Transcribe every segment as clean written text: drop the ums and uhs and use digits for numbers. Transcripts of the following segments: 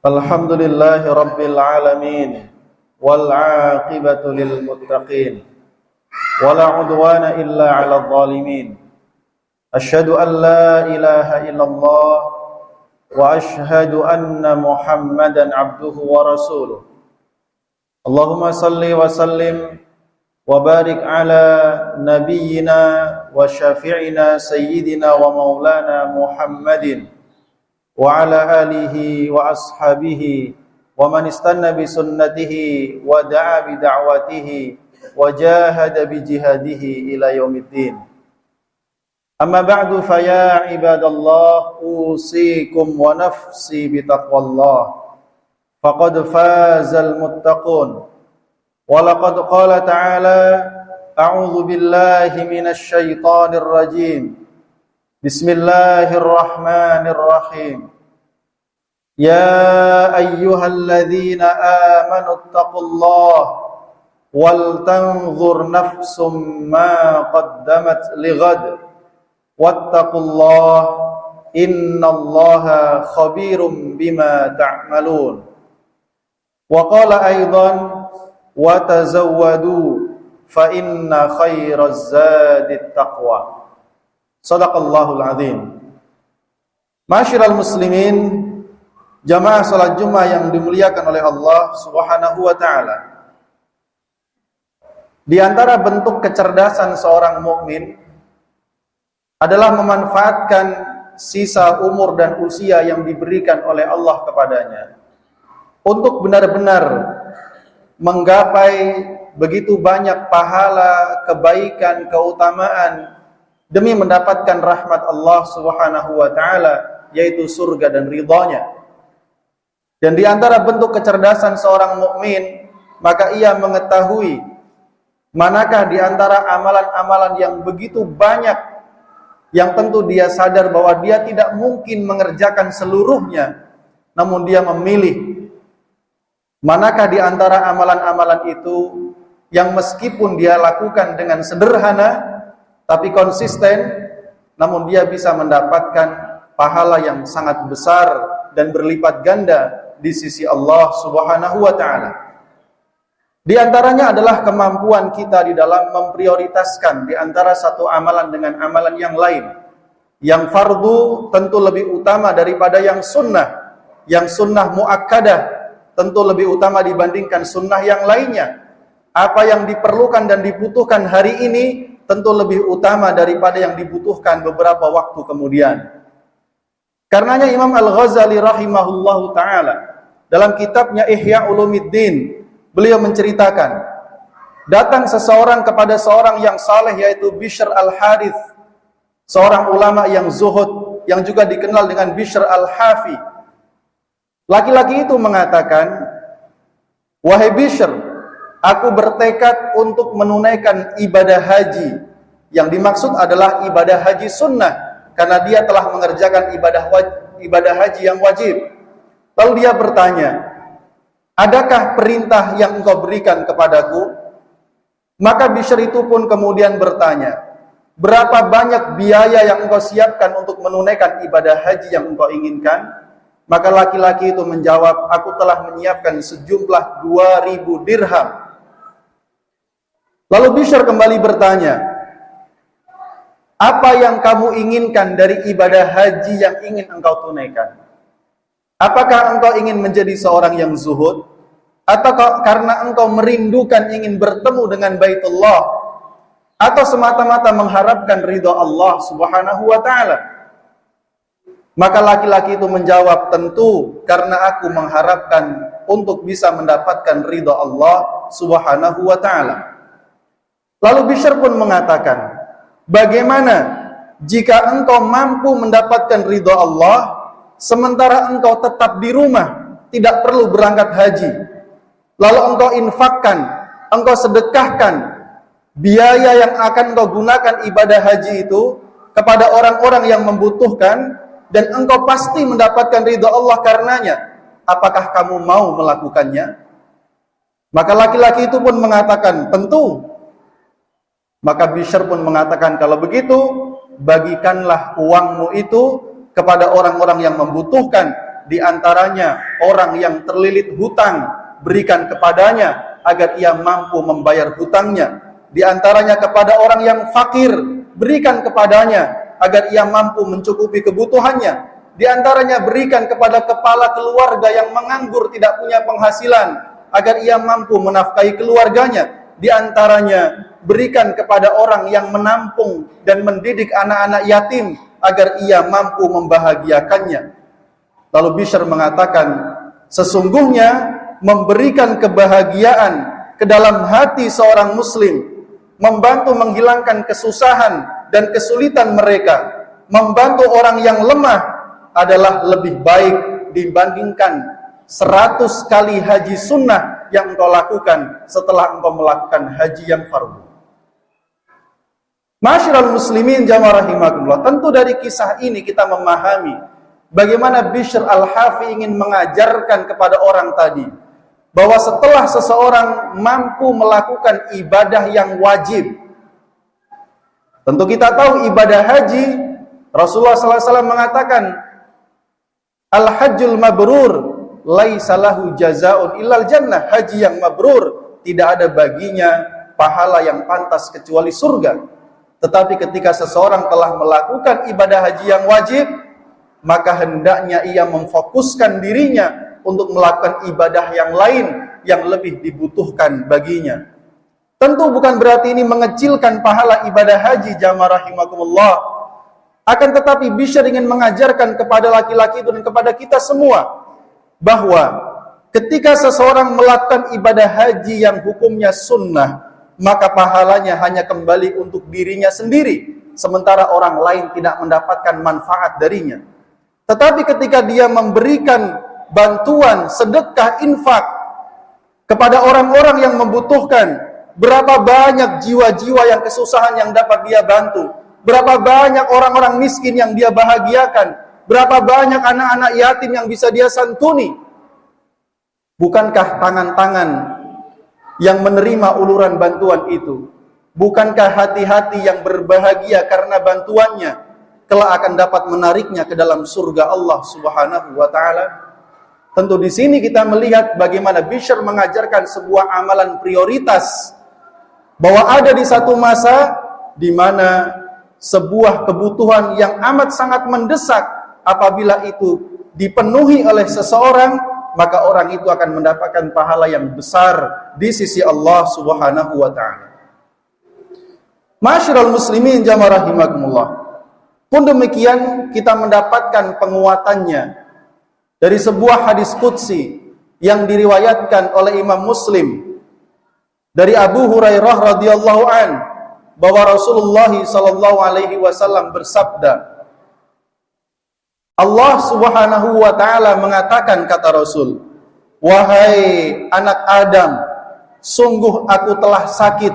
Alhamdulillahi Rabbil Alamin wal aqibatu lil muttaqin wala udwana illa 'alal zalimin. Asyhadu an la ilaha illallah wa asyhadu anna Muhammadan abduhu wa rasuluh. Allahumma salli wa sallim wa barik ala nabiyyina wa syafi'ina sayyidina wa maulana Muhammadin wa ala alihi wa ashabihi wa man istanna bi sunnatihi wa da'a bi da'watihi wa jahada bi jihadihi ila yaumiddin. Amma ba'du fa ya ibadallah usikum wa nafsi bi taqwallah faqad fazal muttaqun. Wa laqad qala ta'ala a'udzu billahi minasy syaithanir rajim. Bismillahirrahmanirrahim. Ya ayyuhalladzina amanu taqullaha wal tanzur nafsum ma qaddamat lighad wattaqullaha innallaha khabirum bima ta'malun. Wa qala aidan wa tazawwadu fa inna khairaz zadit taqwa. Shadaqallahul azim. Masyiral muslimin, jamaah salat Jumat yang dimuliakan oleh Allah Subhanahu wa taala. Di antara bentuk kecerdasan seorang mukmin adalah memanfaatkan sisa umur dan usia yang diberikan oleh Allah kepadanya untuk benar-benar menggapai begitu banyak pahala, kebaikan, keutamaan demi mendapatkan rahmat Allah Subhanahu wa taala, yaitu surga dan ridhanya. Dan di antara bentuk kecerdasan seorang mukmin, maka ia mengetahui manakah di antara amalan-amalan yang begitu banyak yang tentu dia sadar bahwa dia tidak mungkin mengerjakan seluruhnya, namun dia memilih manakah di antara amalan-amalan itu yang meskipun dia lakukan dengan sederhana tapi konsisten, namun dia bisa mendapatkan pahala yang sangat besar dan berlipat ganda di sisi Allah Subhanahu wa taala. Di antaranya adalah kemampuan kita di dalam memprioritaskan di antara satu amalan dengan amalan yang lain. Yang fardu tentu lebih utama daripada yang sunnah. Yang sunnah muakkadah tentu lebih utama dibandingkan sunnah yang lainnya. Apa yang diperlukan dan dibutuhkan hari ini tentu lebih utama daripada yang dibutuhkan beberapa waktu kemudian. Karenanya Imam Al-Ghazali rahimahullahu ta'ala dalam kitabnya Ihya Ulumuddin, beliau menceritakan, datang seseorang kepada seorang yang saleh yaitu Bishr Al-Harith, seorang ulama yang zuhud yang juga dikenal dengan Bishr Al-Hafi. Laki-laki itu mengatakan, "Wahai Bishr, aku bertekad untuk menunaikan ibadah haji." Yang dimaksud adalah ibadah haji sunnah, karena dia telah mengerjakan ibadah haji yang wajib. Lalu dia bertanya, "Adakah perintah yang engkau berikan kepadaku?" Maka Bishr itu pun kemudian bertanya, "Berapa banyak biaya yang engkau siapkan untuk menunaikan ibadah haji yang engkau inginkan?" Maka laki-laki itu menjawab, "Aku telah menyiapkan sejumlah 2000 dirham. Lalu Bishr kembali bertanya, "Apa yang kamu inginkan dari ibadah haji yang ingin engkau tunaikan? Apakah engkau ingin menjadi seorang yang zuhud? Atau karena engkau merindukan ingin bertemu dengan Baitullah? Atau semata-mata mengharapkan ridha Allah Subhanahu wa ta'ala?" Maka laki-laki itu menjawab, "Tentu karena aku mengharapkan untuk bisa mendapatkan ridha Allah Subhanahu wa ta'ala." Lalu Bishr pun mengatakan, "Bagaimana jika engkau mampu mendapatkan ridha Allah sementara engkau tetap di rumah, tidak perlu berangkat haji? Lalu engkau infakkan, engkau sedekahkan biaya yang akan engkau gunakan ibadah haji itu kepada orang-orang yang membutuhkan, dan engkau pasti mendapatkan ridha Allah karenanya. Apakah kamu mau melakukannya?" Maka laki-laki itu pun mengatakan, "Tentu." Maka Bishr pun mengatakan, "Kalau begitu, bagikanlah uangmu itu kepada orang-orang yang membutuhkan, Di antaranya orang yang terlilit hutang, berikan kepadanya agar ia mampu membayar hutangnya. Di antaranya kepada orang yang fakir, berikan kepadanya agar ia mampu mencukupi kebutuhannya. Di antaranya berikan kepada kepala keluarga yang menganggur, tidak punya penghasilan, agar ia mampu menafkahi keluarganya. Di antaranya berikan kepada orang yang menampung dan mendidik anak-anak yatim, agar ia mampu membahagiakannya. Lalu Bishr mengatakan, sesungguhnya memberikan kebahagiaan ke dalam hati seorang muslim, membantu menghilangkan kesusahan dan kesulitan mereka, membantu orang yang lemah adalah lebih baik dibandingkan 100 kali haji sunnah yang engkau lakukan setelah engkau melakukan haji yang fardu. Ma'asyiral muslimin jamaah rahimakumullah, tentu dari kisah ini kita memahami bagaimana Bishr al-Hafi ingin mengajarkan kepada orang tadi bahwa setelah seseorang mampu melakukan ibadah yang wajib, tentu kita tahu ibadah haji, Rasulullah SAW mengatakan, al-hajjul mabrur laisa lahu jazaa'un illal jannah. Haji yang mabrur tidak ada baginya pahala yang pantas kecuali surga. Tetapi ketika seseorang telah melakukan ibadah haji yang wajib, maka hendaknya ia memfokuskan dirinya untuk melakukan ibadah yang lain yang lebih dibutuhkan baginya. Tentu bukan berarti ini mengecilkan pahala ibadah haji jamaah rahimakumullah. Akan tetapi Bishr ingin mengajarkan kepada laki-laki itu dan kepada kita semua bahwa ketika seseorang melakukan ibadah haji yang hukumnya sunnah, maka pahalanya hanya kembali untuk dirinya sendiri, sementara orang lain tidak mendapatkan manfaat darinya. Tetapi ketika dia memberikan bantuan, sedekah, infak kepada orang-orang yang membutuhkan, berapa banyak jiwa-jiwa yang kesusahan yang dapat dia bantu, berapa banyak orang-orang miskin yang dia bahagiakan, berapa banyak anak-anak yatim yang bisa dia santuni. Bukankah tangan-tangan yang menerima uluran bantuan itu, bukankah hati-hati yang berbahagia karena bantuannya kelak akan dapat menariknya ke dalam surga Allah Subhanahu wa taala? Tentu di sini kita melihat bagaimana Bishr mengajarkan sebuah amalan prioritas, bahwa ada di satu masa di mana sebuah kebutuhan yang amat sangat mendesak, apabila itu dipenuhi oleh seseorang, maka orang itu akan mendapatkan pahala yang besar di sisi Allah Subhanahu wa taala. Ma'asyiral muslimin jamaah rahimakumullah. Pun demikian kita mendapatkan penguatannya dari sebuah hadis qudsi yang diriwayatkan oleh Imam Muslim dari Abu Hurairah radhiyallahu an, bahwa Rasulullah sallallahu alaihi wasallam bersabda, Allah Subhanahu wa taala mengatakan, kata Rasul, wahai anak Adam, sungguh aku telah sakit,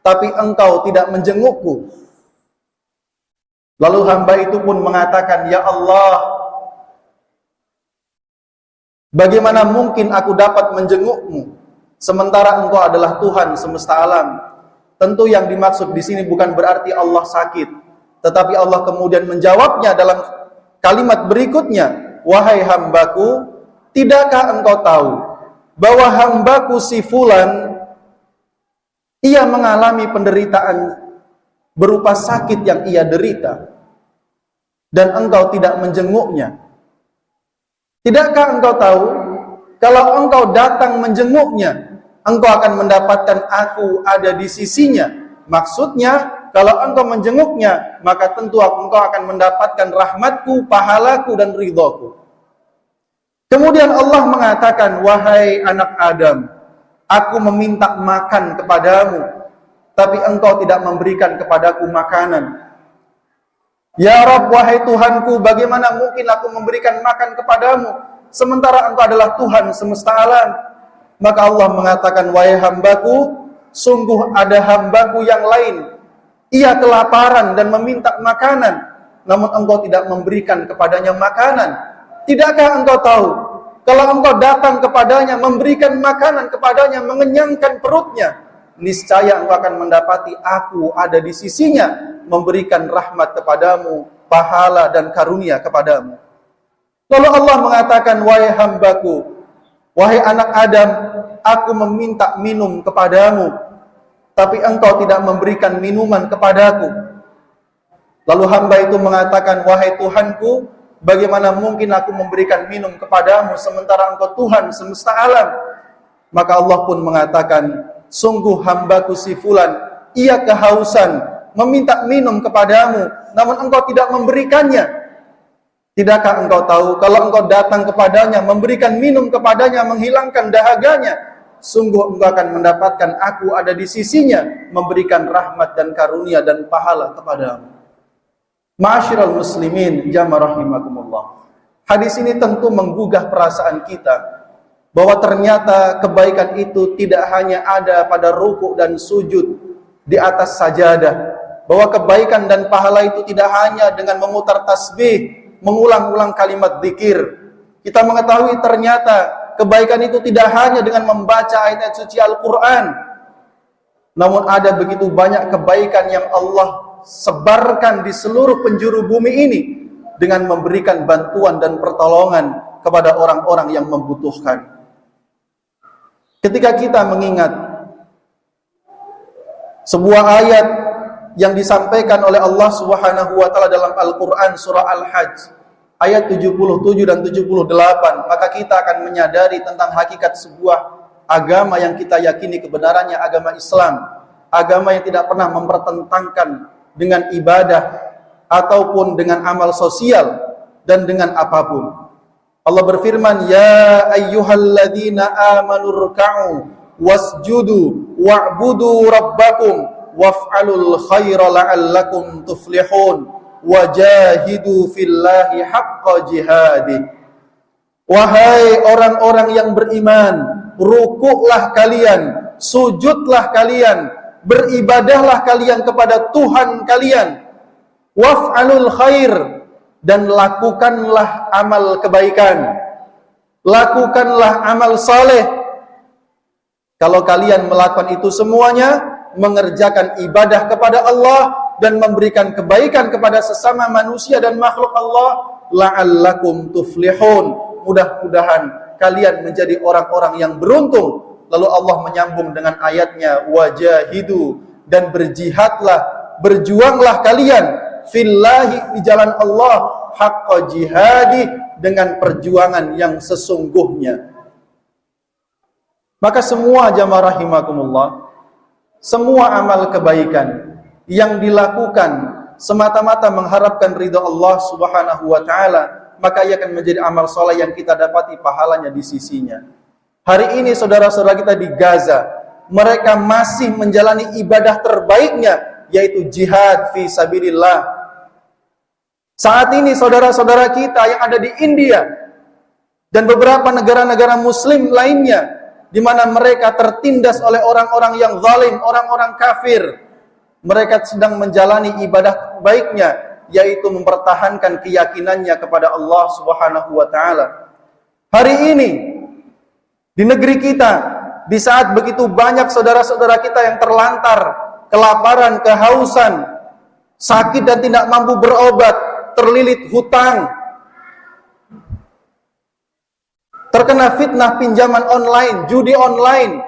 tapi engkau tidak menjengukku. Lalu hamba itu pun mengatakan, ya Allah, bagaimana mungkin aku dapat menjengukmu sementara engkau adalah Tuhan semesta alam? Tentu yang dimaksud di sini bukan berarti Allah sakit, tetapi Allah kemudian menjawabnya dalam kalimat berikutnya, wahai hambaku, tidakkah engkau tahu bahwa hambaku si fulan, ia mengalami penderitaan berupa sakit yang ia derita, dan engkau tidak menjenguknya? Tidakkah engkau tahu, kalau engkau datang menjenguknya, engkau akan mendapatkan aku ada di sisinya? Maksudnya, kalau engkau menjenguknya, maka tentu engkau akan mendapatkan rahmatku, pahalaku, dan ridhoku. Kemudian Allah mengatakan, wahai anak Adam, aku meminta makan kepadamu, tapi engkau tidak memberikan kepadaku makanan. Ya Rabb, wahai Tuhanku, bagaimana mungkin aku memberikan makan kepadamu sementara engkau adalah Tuhan semesta alam? Maka Allah mengatakan, wahai hambaku, sungguh ada hambaku yang lain, ia kelaparan dan meminta makanan, namun engkau tidak memberikan kepadanya makanan. Tidakkah engkau tahu, kalau engkau datang kepadanya, memberikan makanan kepadanya, mengenyangkan perutnya, niscaya engkau akan mendapati aku ada di sisinya, memberikan rahmat kepadamu, pahala dan karunia kepadamu. Lalu Allah mengatakan, wahai hambaku, wahai anak Adam, aku meminta minum kepadamu, tapi engkau tidak memberikan minuman kepadaku. Lalu hamba itu mengatakan, wahai Tuhanku, bagaimana mungkin aku memberikan minum kepadamu sementara engkau Tuhan semesta alam? Maka Allah pun mengatakan, sungguh hambaku si fulan, ia kehausan, meminta minum kepadamu, namun engkau tidak memberikannya. Tidakkah engkau tahu, kalau engkau datang kepadanya, memberikan minum kepadanya, menghilangkan dahaganya, sungguh engkau akan mendapatkan aku ada di sisinya, memberikan rahmat dan karunia dan pahala kepadamu. Ma'asyiral muslimin, jamaah rahimakumullah. Hadis ini tentu menggugah perasaan kita, bahwa ternyata kebaikan itu tidak hanya ada pada ruku dan sujud di atas sajadah, bahwa kebaikan dan pahala itu tidak hanya dengan memutar tasbih, mengulang-ulang kalimat zikir. Kita mengetahui ternyata kebaikan itu tidak hanya dengan membaca ayat suci Al-Quran, namun ada begitu banyak kebaikan yang Allah sebarkan di seluruh penjuru bumi ini dengan memberikan bantuan dan pertolongan kepada orang-orang yang membutuhkan. Ketika kita mengingat sebuah ayat yang disampaikan oleh Allah Subhanahu wa taala dalam Al-Qur'an surah Al-Hajj ayat 77 dan 78, maka kita akan menyadari tentang hakikat sebuah agama yang kita yakini kebenarannya, agama Islam, agama yang tidak pernah mempertentangkan dengan ibadah ataupun dengan amal sosial dan dengan apapun. Allah berfirman, ya ayyuhalladzina amanu ruk'u wasjudu wa'budu rabbakum waf'alul khaira la'allakum tuflihun wajahidu fillahi haqqa jihadih. Wahai orang-orang yang beriman, rukuklah kalian, sujudlah kalian, beribadahlah kalian kepada Tuhan kalian, waf'alul khair, dan lakukanlah amal kebaikan, lakukanlah amal saleh. Kalau kalian melakukan itu semuanya, mengerjakan ibadah kepada Allah dan memberikan kebaikan kepada sesama manusia dan makhluk Allah, la'allakum tuflihun, mudah-mudahan kalian menjadi orang-orang yang beruntung. Lalu Allah menyambung dengan ayatnya, wajahidu, dan berjihadlah, berjuanglah kalian fillahi, di jalan Allah, haqqa jihadi, dengan perjuangan yang sesungguhnya. Maka semua jamaah rahimakumullah, semua amal kebaikan yang dilakukan semata-mata mengharapkan ridha Allah Subhanahu wa taala, maka ia akan menjadi amal soleh yang kita dapati pahalanya di sisinya. Hari ini saudara-saudara kita di Gaza, mereka masih menjalani ibadah terbaiknya, yaitu jihad fi sabilillah. Saat ini saudara-saudara kita yang ada di India dan beberapa negara-negara muslim lainnya, di mana mereka tertindas oleh orang-orang yang zalim, orang-orang kafir, mereka sedang menjalani ibadah baiknya, yaitu mempertahankan keyakinannya kepada Allah Subhanahu wa taala. Hari ini di negeri kita, di saat begitu banyak saudara-saudara kita yang terlantar, kelaparan, kehausan, sakit dan tidak mampu berobat, terlilit hutang, terkena fitnah pinjaman online, judi online,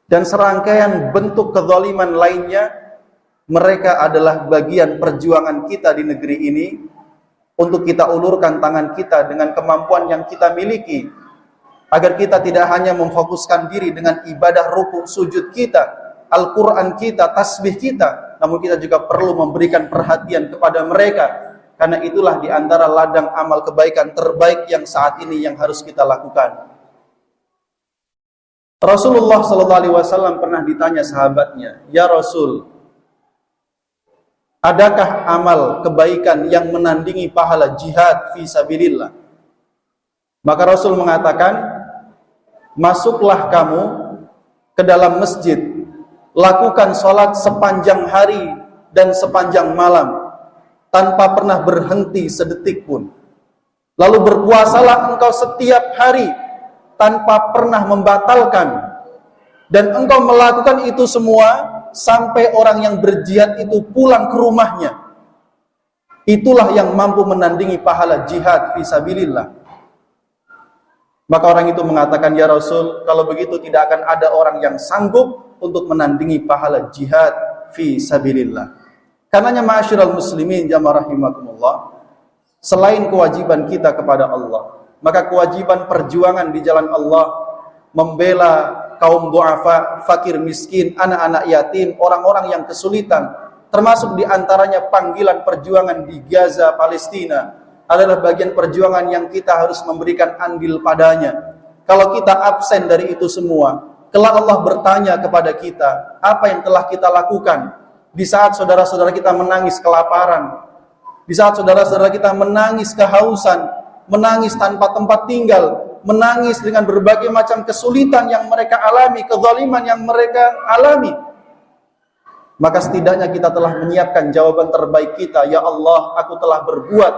dan serangkaian bentuk kezaliman lainnya, mereka adalah bagian perjuangan kita di negeri ini untuk kita ulurkan tangan kita dengan kemampuan yang kita miliki, agar kita tidak hanya memfokuskan diri dengan ibadah ruku sujud kita, Al-Quran kita, tasbih kita, namun kita juga perlu memberikan perhatian kepada mereka. Karena itulah di antara ladang amal kebaikan terbaik yang saat ini yang harus kita lakukan. Rasulullah SAW pernah ditanya sahabatnya, ya Rasul, adakah amal kebaikan yang menandingi pahala jihad fi sabilillah? Maka Rasul mengatakan, masuklah kamu ke dalam masjid, lakukan sholat sepanjang hari dan sepanjang malam, tanpa pernah berhenti sedetik pun. Lalu berpuasalah engkau setiap hari tanpa pernah membatalkan, dan engkau melakukan itu semua sampai orang yang berjihad itu pulang ke rumahnya. itulah yang mampu menandingi pahala jihad fi sabilillah. Maka orang itu mengatakan, ya Rasul, kalau begitu tidak akan ada orang yang sanggup untuk menandingi pahala jihad fi sabilillah. Karenanya ma'asyiral muslimin jamaah rahimakumullah, selain kewajiban kita kepada Allah, maka kewajiban perjuangan di jalan Allah, membela kaum du'afa, fakir miskin, anak-anak yatim, orang-orang yang kesulitan, termasuk di antaranya panggilan perjuangan di Gaza, Palestina, adalah bagian perjuangan yang kita harus memberikan andil padanya. Kalau kita absen dari itu semua, kelak Allah bertanya kepada kita, apa yang telah kita lakukan di saat saudara-saudara kita menangis kelaparan, di saat saudara-saudara kita menangis kehausan, menangis tanpa tempat tinggal, menangis dengan berbagai macam kesulitan yang mereka alami, kezaliman yang mereka alami. Maka setidaknya kita telah menyiapkan jawaban terbaik kita, ya Allah, aku telah berbuat,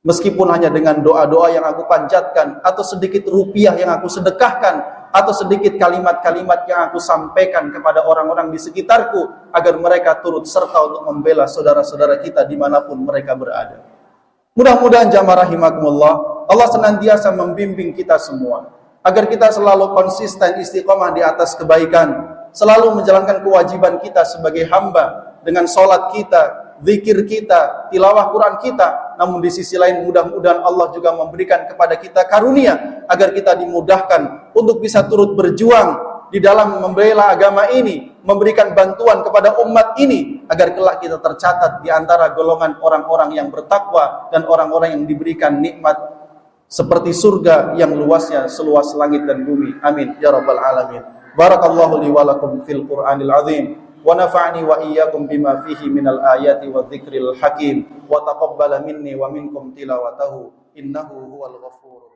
meskipun hanya dengan doa-doa yang aku panjatkan, atau sedikit rupiah yang aku sedekahkan, atau sedikit kalimat-kalimat yang aku sampaikan kepada orang-orang di sekitarku, agar mereka turut serta untuk membela saudara-saudara kita dimanapun mereka berada. Mudah-mudahan jamaah rahimakumullah, Allah senantiasa membimbing kita semua, agar kita selalu konsisten istiqomah di atas kebaikan, selalu menjalankan kewajiban kita sebagai hamba, dengan sholat kita, zikir kita, tilawah Quran kita. Namun di sisi lain mudah-mudahan Allah juga memberikan kepada kita karunia, agar kita dimudahkan untuk bisa turut berjuang di dalam membela agama ini, memberikan bantuan kepada umat ini, agar kelak kita tercatat di antara golongan orang-orang yang bertakwa dan orang-orang yang diberikan nikmat seperti surga yang luasnya seluas langit dan bumi. Amin ya rabbal alamin. Barakallahu li wa lakum fil Qur'anil azim, wa nafa'ani wa iyyakum bima fihi minal ayati wa dzikril hakim, wa taqabbala minni wa minkum tilawatahu, innahu huwal ghafurur